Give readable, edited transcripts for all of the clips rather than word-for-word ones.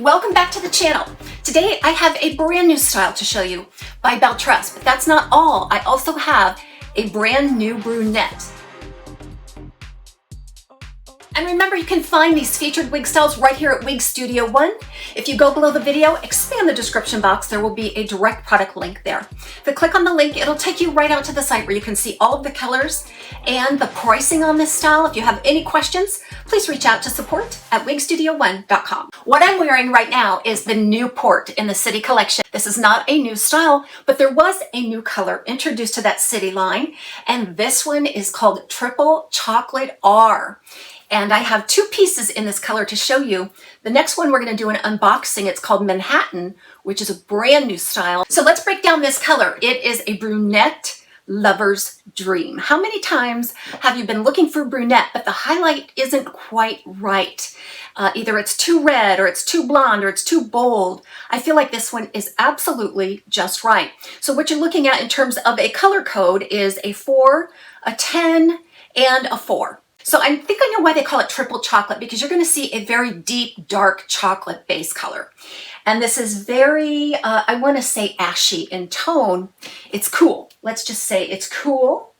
Welcome back to the channel. Today I have a brand new style to show you by Belle Tress, but that's not all. I also have a brand new brunette. And remember, you can find these featured wig styles right here at Wig Studio One. If you go below the video, expand the description box, there will be a direct product link there. If you click on the link, it'll take you right out to the site where you can see all of the colors and the pricing on this style. If you have any questions, please reach out to support@wigstudio1.com. What I'm wearing right now is the Newport in the City collection. This is not a new style, but there was a new color introduced to that City line, and this one is called Triple Chocolate R. And I have two pieces in this color to show you. The next one we're going to do an unboxing. It's called Manhattan, which is a brand new style. So let's break down this color. It is a brunette lover's dream. How many times have you been looking for brunette, but the highlight isn't quite right? Either it's too red, or it's too blonde, or it's too bold. I feel like this one is absolutely just right. So what you're looking at in terms of a color code is a 4, a 10, and a 4. So I think I know why they call it triple chocolate, because you're going to see a very deep, dark chocolate base color. And this is very, I want to say ashy in tone. It's cool. Let's just say it's cool.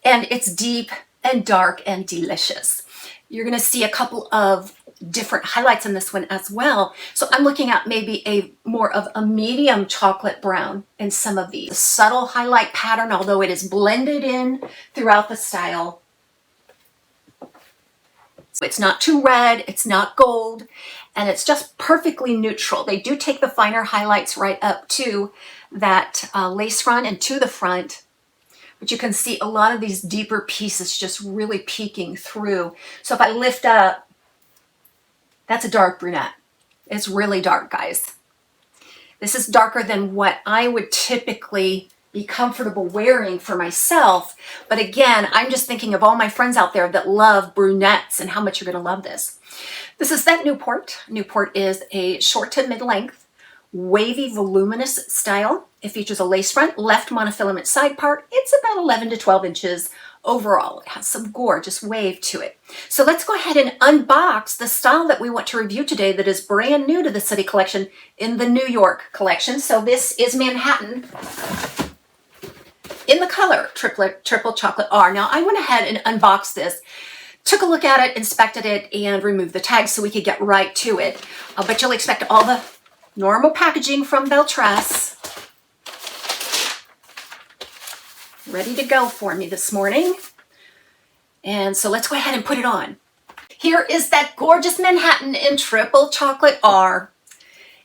And it's deep and dark and delicious. You're going to see a couple of different highlights in this one as well. So I'm looking at maybe a more of a medium chocolate brown in some of these. A subtle highlight pattern, although it is blended in throughout the style. It's not too red, it's not gold, and it's just perfectly neutral. They do take the finer highlights right up to that lace front and to the front, but you can see a lot of these deeper pieces just really peeking through. So if I lift up, that's a dark brunette. It's really dark, guys. This is darker than what I would typically be comfortable wearing for myself. But again, I'm just thinking of all my friends out there that love brunettes and how much you're going to love this. This is that Newport. Newport is a short to mid-length, wavy, voluminous style. It features a lace front, left monofilament side part. It's about 11 to 12 inches overall. It has some gorgeous wave to it. So let's go ahead and unbox the style that we want to review today that is brand new to the City collection in the New York collection. So this is Manhattan in the color Triple Chocolate R. Now I went ahead and unboxed this, took a look at it, inspected it, and removed the tags so we could get right to it. But you'll expect all the normal packaging from Belle Tress. Ready to go for me this morning. And so let's go ahead and put it on. Here is that gorgeous Manhattan in Triple Chocolate R.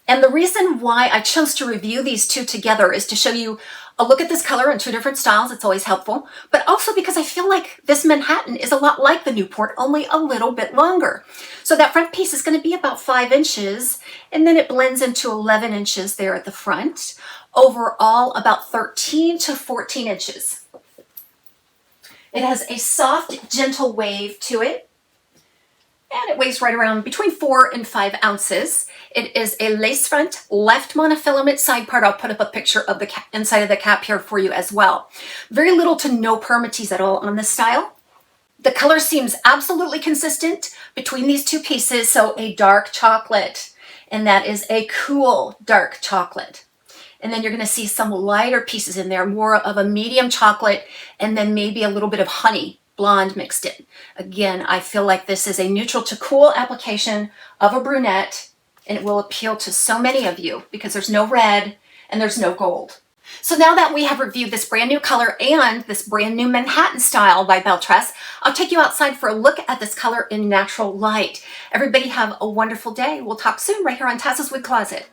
And the reason why I chose to review these two together is to show you a look at this color in two different styles. It's always helpful, but also because I feel like this Manhattan is a lot like the Newport, only a little bit longer. So that front piece is going to be about 5 inches, and then it blends into 11 inches there at the front. Overall, about 13 to 14 inches. It has a soft, gentle wave to it. And it weighs right around between 4 and 5 ounces. It is a lace front, left monofilament side part. I'll put up a picture of the inside of the cap here for you as well. Very little to no permatease at all on this style. The color seems absolutely consistent between these two pieces. So a dark chocolate, and that is a cool dark chocolate. And then you're going to see some lighter pieces in there, more of a medium chocolate, and then maybe a little bit of honey blonde mixed in. Again, I feel like this is a neutral to cool application of a brunette, and it will appeal to so many of you because there's no red and there's no gold. So now that we have reviewed this brand new color and this brand new Manhattan style by Belle Tress, I'll take you outside for a look at this color in natural light. Everybody have a wonderful day. We'll talk soon right here on TAZSWIG Closet.